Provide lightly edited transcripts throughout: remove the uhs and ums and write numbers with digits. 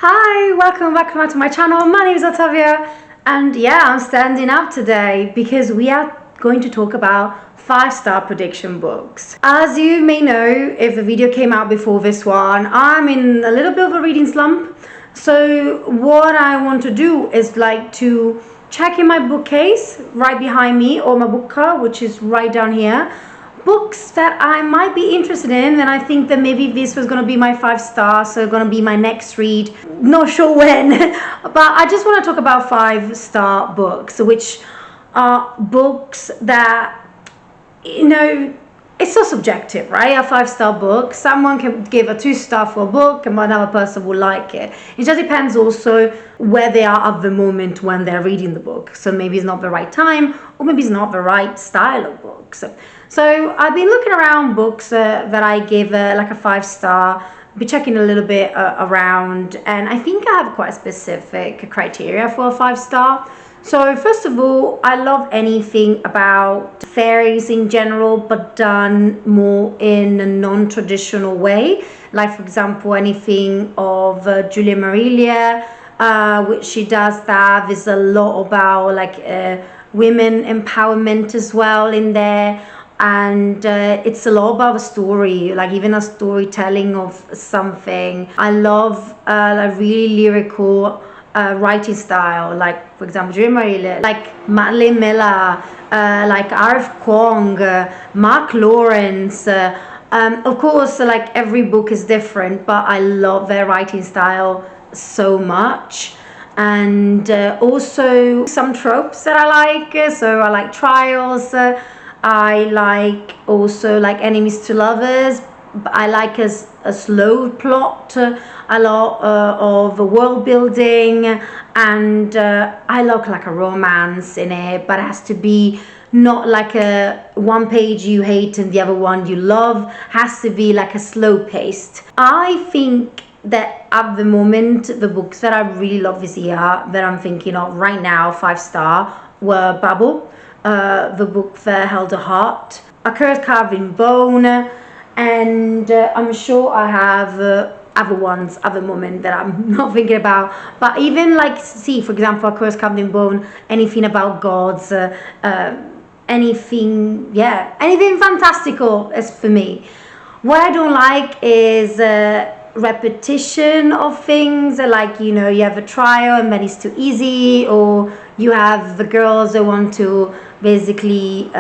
Hi, welcome back to my channel. My name is Ottavia, and yeah, I'm standing up today because we are going to talk about 5-star prediction books. As you may know, if the video came out before this one, I'm in a little bit of a reading slump. So what I want to do is to check in my bookcase right behind me, or my Bookcart, which is right down here, books that I might be interested in, and I think that maybe this was going to be my 5-star, so going to be my next read. Not sure when, but I just want to talk about 5-star books, which are books that, it's so subjective, right? A 5-star book, someone can give a 2-star for a book and another person will like it. It just depends also where they are at the moment when they're reading the book. So maybe it's not the right time, or maybe it's not the right style of books. So I've been looking around books that I give like a 5-star, be checking a little bit around, and I think I have quite specific criteria for a 5-star. So first of all, I love anything about fairies in general, but done more in a non-traditional way. Like, for example, anything of Julia Marilia, which she does that. There's a lot about women empowerment as well in there. And it's a lot about a story, like even a storytelling of something. I love a really lyrical writing style, like for example Julia Marile, like Madeline Miller, like R.F. Kuang, Mark Lawrence. Of course, like every book is different, but I love their writing style so much. And also some tropes that I like. So I like trials. I like also like enemies to lovers. I like a slow plot, a lot of world building, and I like a romance in it, but it has to be not like a one page you hate and the other one you love. Has to be like a slow paced. I think that at the moment the books that I really love this year that I'm thinking of right now 5-star were Bubble, the book that held a heart, A Curse Carved in Bone, and I'm sure I have other ones at the moment that I'm not thinking about. But even for example, A Curse Carved in Bone, anything about gods, anything fantastical is for me. What I don't like is repetition of things, like you have a trial and then it's too easy, or you have the girls that want to basically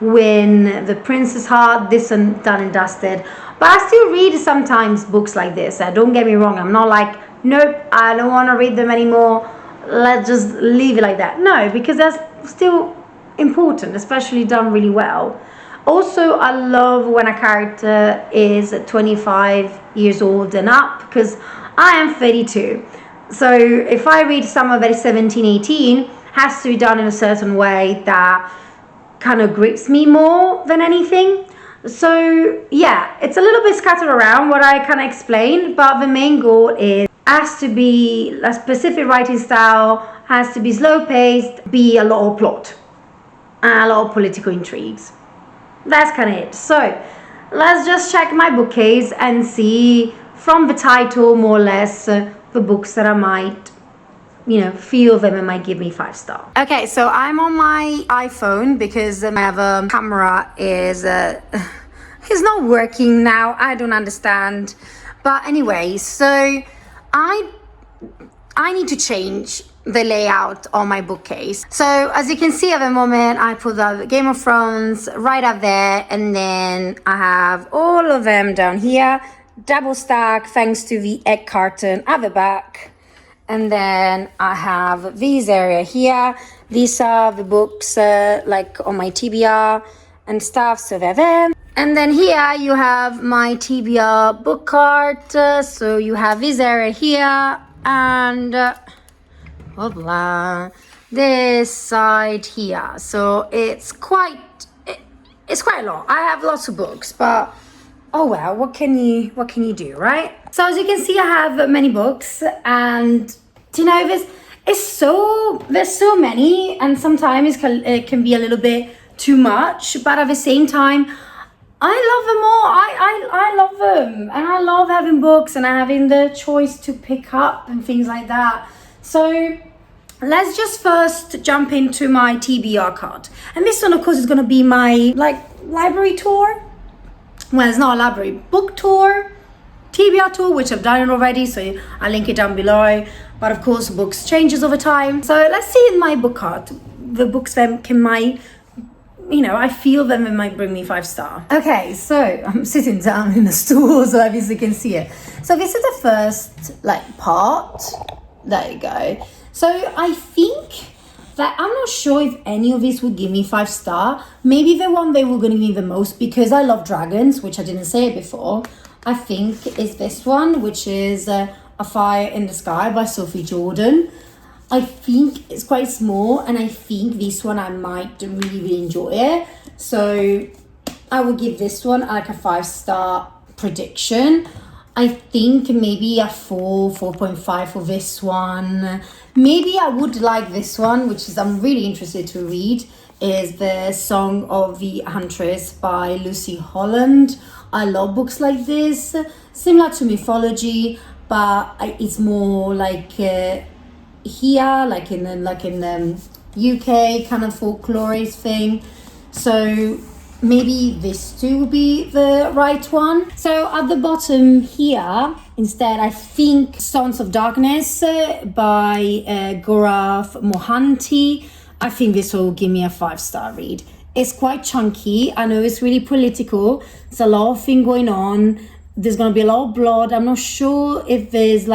win the prince's heart, this and done and dusted. But I still read sometimes books like this. Don't get me wrong, I'm not like, nope, I don't want to read them anymore, let's just leave it like that. No, because that's still important, especially done really well. Also, I love when a character is 25 years old and up, because I am 32. So if I read someone that is 17, 18, has to be done in a certain way that kind of grips me more than anything. So yeah, it's a little bit scattered around what I kind of explained, but the main goal is has to be a specific writing style, has to be slow paced, be a lot of plot, and a lot of political intrigues. That's kind of it. So let's just check my bookcase and see from the title more or less the books that I might feel them and might give me 5-star. Okay, so I'm on my iPhone because my other camera is not working now. I don't understand, but anyway, so I need to change the layout on my bookcase. So as you can see at the moment, I put the Game of Thrones right up there, and then I have all of them down here, double stack thanks to the egg carton at the back. And then I have this area here. These are the books like on my TBR and stuff, so they're there. And then here you have my TBR Bookcart. So you have this area here, and this side here. So it's quite a lot. I have lots of books, but oh well, what can you do, right? So as you can see, I have many books, and there's so many, and sometimes it can be a little bit too much, but at the same time I love them all. I love them. And I love having books and having the choice to pick up and things like that. So let's just first jump into my TBR card. And this one, of course, is going to be my library tour. Well, it's not a library, book tour, TBR tour, which I've done it already. So I'll link it down below. But of course, books changes over time. So let's see in my book cart, the books that I feel them it might bring me 5-star. Okay, so I'm sitting down in a stool so obviously you can see it. So this is the first part. There you go. So I think that I'm not sure if any of these would give me 5-star. Maybe the one they will give me the most, because I love dragons, which I didn't say it before. I think is this one, which is A Fire in the Sky by Sophie Jordan. I think it's quite small, and I think this one I might really enjoy it. So I will give this one like a 5-star prediction. I think maybe a 4.5 for this one. Maybe I would like this one, which is I'm really interested to read, is the Song of the Huntress by Lucy Holland. I love books like this, similar to mythology, but it's more like here, like in the UK kind of folklore thing. So maybe this too will be the right one. So at the bottom here, instead, I think Sons of Darkness by Gaurav Mohanty. I think this will give me a 5-star read. It's quite chunky. I know it's really political. There's a lot of things going on. There's going to be a lot of blood. I'm not sure if there's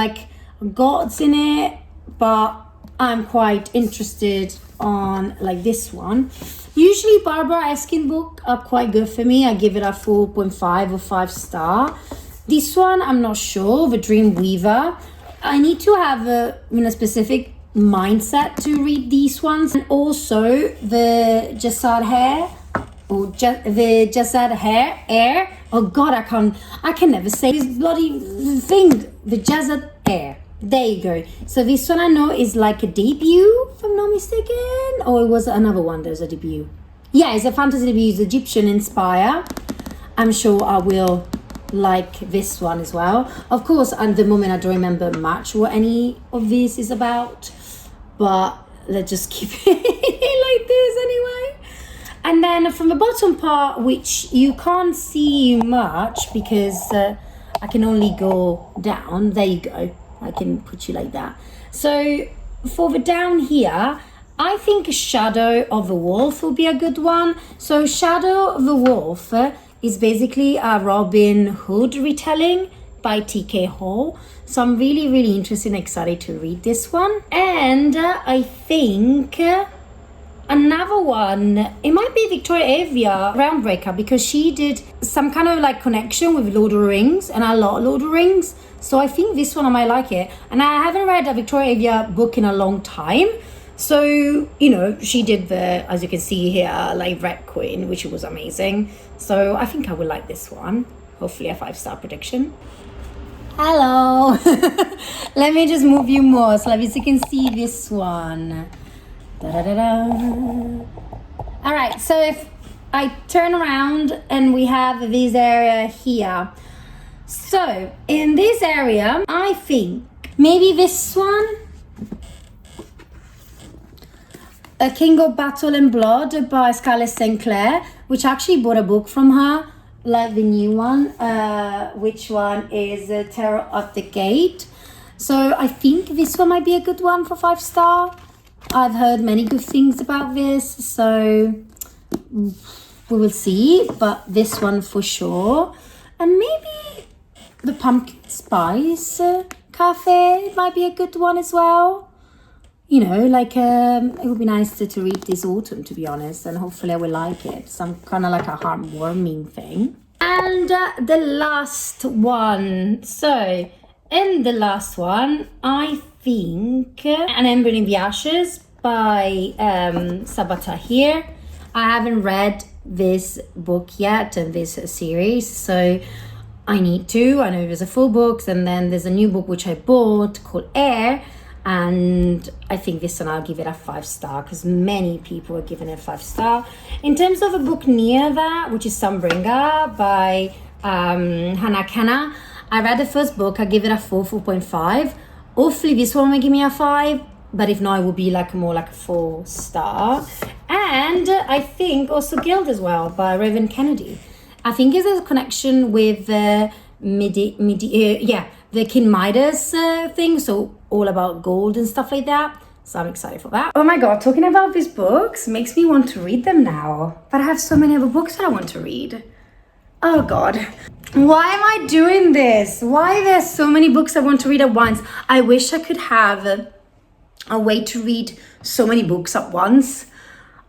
gods in it, but I'm quite interested on this one. Usually Barbara Eskin books are quite good for me. I give it a 4.5 or 5-star. This one, I'm not sure. The Dream Weaver. I need to have a specific mindset to read these ones. And also the Jasad Hair, or the Jasad Hair Air. Oh God, I can never say this bloody thing. The Jasad Air. There you go. So this one I know is like a debut, if I'm not mistaken. Or it was another one, there's a debut. Yeah, it's a fantasy debut, it's Egyptian inspired. I'm sure I will like this one as well. Of course, at the moment I don't remember much what any of this is about. But let's just keep it like this anyway. And then from the bottom part, which you can't see much because I can only go down. There you go. I can put you like that. So for the down here, I think Shadow of the Wolf will be a good one. So Shadow of the Wolf is basically a Robin Hood retelling by T.K. Hall. So I'm really, really interested and excited to read this one. And I think another one, it might be Victoria Avia Groundbreaker, because she did some kind of connection with Lord of the Rings, and I love Lord of the Rings. So I think this one I might like it. And I haven't read a Victoria Avia book in a long time. So, she did as you can see here, Red Queen, which was amazing. So I think I would like this one. Hopefully a 5-star prediction. Hello. Let me just move you more so as you can see this one. Da-da-da-da. All right, so if I turn around and we have this area here. So in this area, I think maybe this one, A King of Battle and Blood by Scarlett St. Clair, which I actually bought a book from her, like the new one, which one is Terror at the Gate. So I think this one might be a good one for 5-star. I've heard many good things about this, so we will see, but this one for sure. And maybe the Pumpkin Spice Cafe might be a good one as well. It would be nice to read this autumn, to be honest, and hopefully I will like it. Some kind of a heartwarming thing. And the last one. So, in the last one, I think An Ember in the Ashes by Sabaa Tahir. I haven't read this book yet and this series, so I need to. I know there's a full book, and then there's a new book which I bought called Air. And I think this one I'll give it a 5-star because many people are giving it a 5-star. In terms of a book near that, which is Sunbringer by Hannah Kenna, I read the first book. I give it a 4.5. Hopefully this one will give me a 5, but if not, it will be like more like a 4-star. And I think also Guild as well by Raven Kennedy. I think there's a connection with the the King Midas thing, so all about gold and stuff like that. So I'm excited for that. Oh my god, talking about these books makes me want to read them now. But I have so many other books that I want to read. Oh god. Why am I doing this? Why there's so many books I want to read at once? I wish I could have a way to read so many books at once.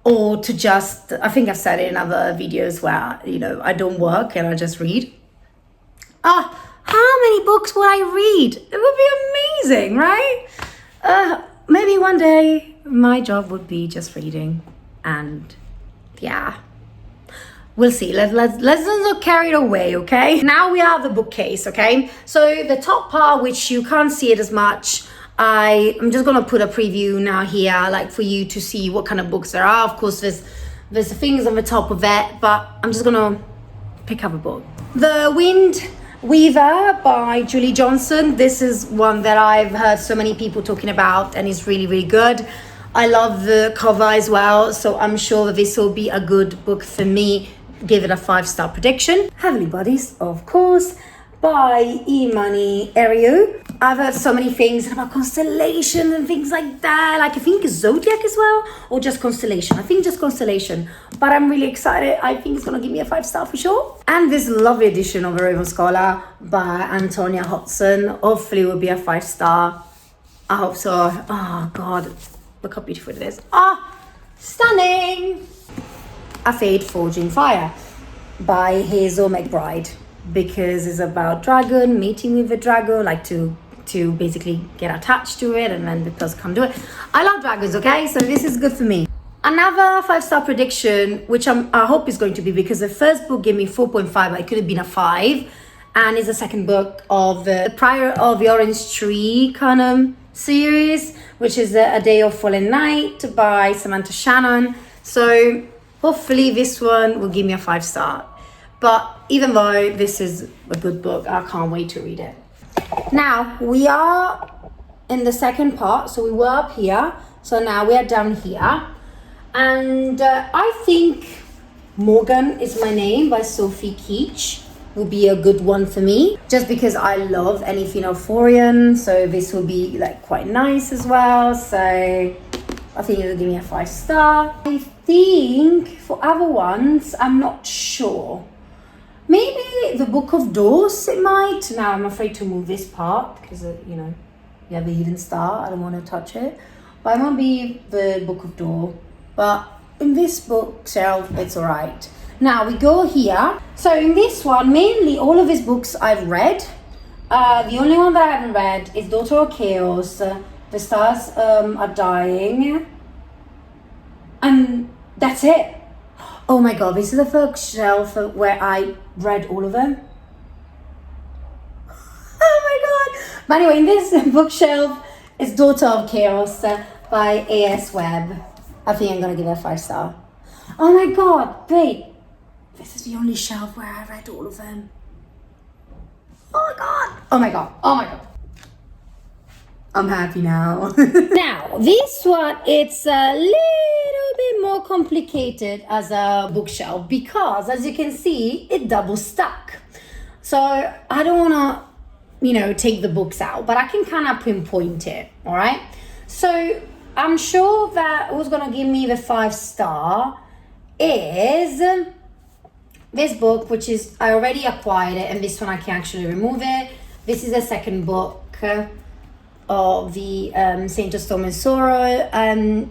Or to just, I think I've said it in other videos where, you know, I don't work and I just read. How many books would I read? It would be amazing, right? Maybe one day my job would be just reading, and yeah, we'll see. Let's not carry it away, okay? Now we have the bookcase, okay? So the top part, which you can't see it as much, I'm just gonna put a preview now here, like for you to see what kind of books there are. Of course, there's things on the top of it, but I'm just gonna pick up a book. The Wind Weaver by Julie Johnson. This is one that I've heard so many people talking about and it's really, really good. I love the cover as well, so I'm sure that this will be a good book for me. Give it a 5-star prediction. Heavenly Bodies, of course, by Imani Eriu. I've heard so many things about constellation and things like that. Like I think Zodiac as well, or just Constellation. I think just Constellation. But I'm really excited. I think it's gonna give me a 5-star for sure. And this lovely edition of A Raven Scholar by Antonia Hodson. Hopefully it will be a 5-star. I hope so. Oh God, look how beautiful it is. Stunning. A Fate Forging Fire by Hazel McBride, because it's about dragon, meeting with a dragon, like to basically get attached to it and then the person can do it. I love dragons, okay? So this is good for me. Another 5-star prediction, which I hope is going to be, because the first book gave me 4.5, but it could have been a 5. And it's the second book of the Prior of the Orange Tree kind of series, which is A Day of Fallen Night by Samantha Shannon. So hopefully this one will give me a 5-star. But even though this is a good book, I can't wait to read it. Now, we are in the second part. So we were up here. So now we are down here. And I think Morgan Is My Name by Sophie Keach will be a good one for me. Just because I love anything Arthurian. So this will be like quite nice as well. So I think it'll give me a 5-star. I think for other ones, I'm not sure. Maybe the Book of Doors, it might. Now I'm afraid to move this part because, you know, you have a hidden star. I don't want to touch it. But it might be the Book of Door. But in this bookshelf, it's all right. Now we go here. So in this one, mainly all of his books I've read. The only one that I haven't read is Daughter of Chaos. The Stars Are Dying. And that's it. Oh my god, this is the first shelf where I read all of them. Oh my god. But anyway, in this bookshelf is Daughter of Chaos by A.S. Webb. I think I'm gonna give it a 5-star. Oh my god, wait. This is the only shelf where I read all of them. Oh my god. Oh my god. Oh my god. I'm happy now. Now, this one, it's a little bit more complicated as a bookshelf because, as you can see, it double stack. So I don't want to, you know, take the books out, but I can kind of pinpoint it, all right? So I'm sure that who's going to give me the 5-star is this book, which is, I already acquired it, and this one I can actually remove it. This is the second book of the Saint of Storm and Sorrow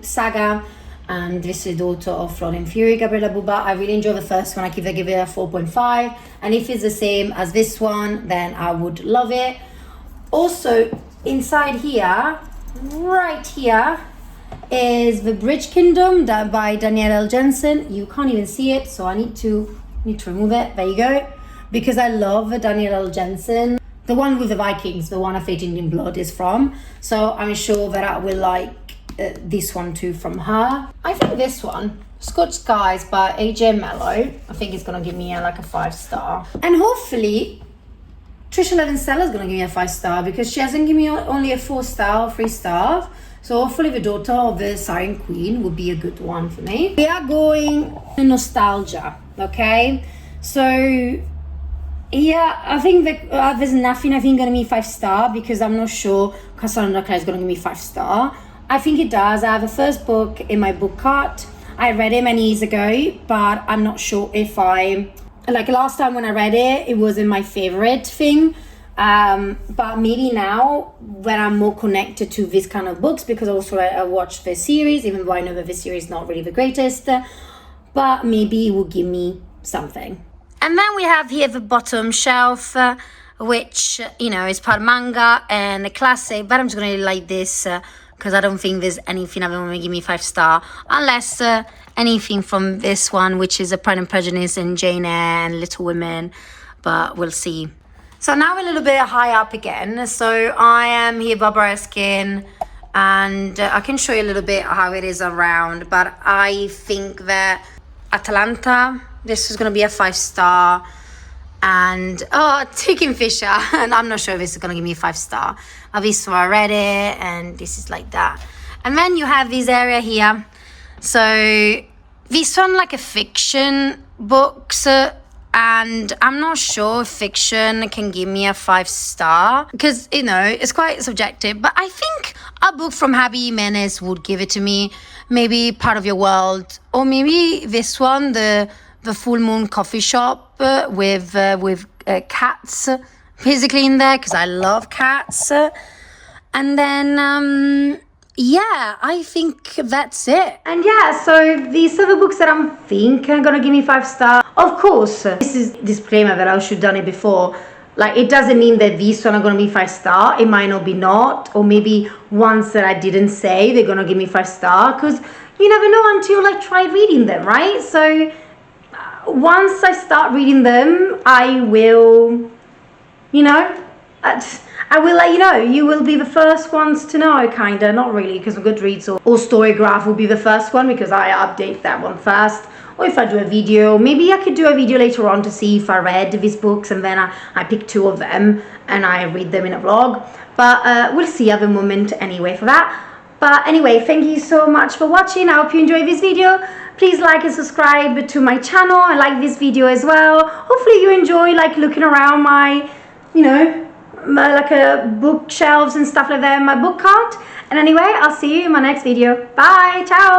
saga, and this is Daughter of Flood and Fury, Gabriela Buba. I really enjoy the first one. I give it a 4.5, and if it's the same as this one, then I would love it. Also, inside here, right here, is The Bridge Kingdom by Danielle L. Jensen. You can't even see it, so I need to remove it. There you go. Because I love Danielle L. Jensen. the one with the Vikings, the one of Fate in Blood is from. So I'm sure that I will like this one too from her. I think this one, Scotch Skies by AJ Mello, I think it's gonna give me like a 5-star. And hopefully Trisha Levenseller is gonna give me a 5-star, because she hasn't given me only a 4-star or 3 stars. So hopefully The Daughter of the Siren Queen would be a good one for me. We are going to nostalgia, okay? So yeah, I think that there's nothing I think gonna be 5-star, because I'm not sure Cassandra Clare is gonna give me 5-star. I think it does. I have the first book in my book cart. I read it many years ago, but I'm not sure if like last time when I read it, it wasn't my favorite thing. But maybe now when I'm more connected to this kind of books, because also I watched the series, even though I know that the series is not really the greatest, but maybe it will give me something. And then we have here the bottom shelf, which, you know, is part manga and a classic, but I'm just gonna like this because I don't think there's anything that will give me 5-star, unless anything from this one, which is a Pride and Prejudice and Jane Eyre and Little Women, but we'll see. So now we're a little bit high up again. So I am here, Barbara Erskine, and I can show you a little bit how it is around, but I think that Atalanta, this is going to be a 5-star. And Chicken Fisher, and I'm not sure if this is going to give me a 5-star. Obviously I read it, and this is like that. And then you have this area here. So this one like a fiction books, and I'm not sure if fiction can give me a 5-star, because, you know, it's quite subjective. But I think a book from Javi Jimenez would give it to me. Maybe Part of Your World, or maybe this one, the Full Moon Coffee Shop, with cats physically in there, because I love cats. And then yeah, I think that's it. And yeah, so these are the books that I'm thinking are gonna give me 5-star. Of course, this is disclaimer that I should have done it before. Like, it doesn't mean that these one are gonna be 5-star. It might not be not, or maybe ones that I didn't say they're gonna give me 5-star, because you never know until I try reading them, right? So once I start reading them, I will, you know, I will let you know. You will be the first ones to know, kinda. Not really, because Goodreads or Storygraph will be the first one, because I update that one first. Or if I do a video, maybe I could do a video later on to see if I read these books, and then I pick 2 of them and I read them in a vlog. But we'll see at the moment anyway for that. But anyway, thank you so much for watching. I hope you enjoyed this video. Please like and subscribe to my channel and like this video as well. Hopefully you enjoy like looking around my, you know, my bookshelves and stuff like that in my book cart. And anyway, I'll see you in my next video. Bye, ciao.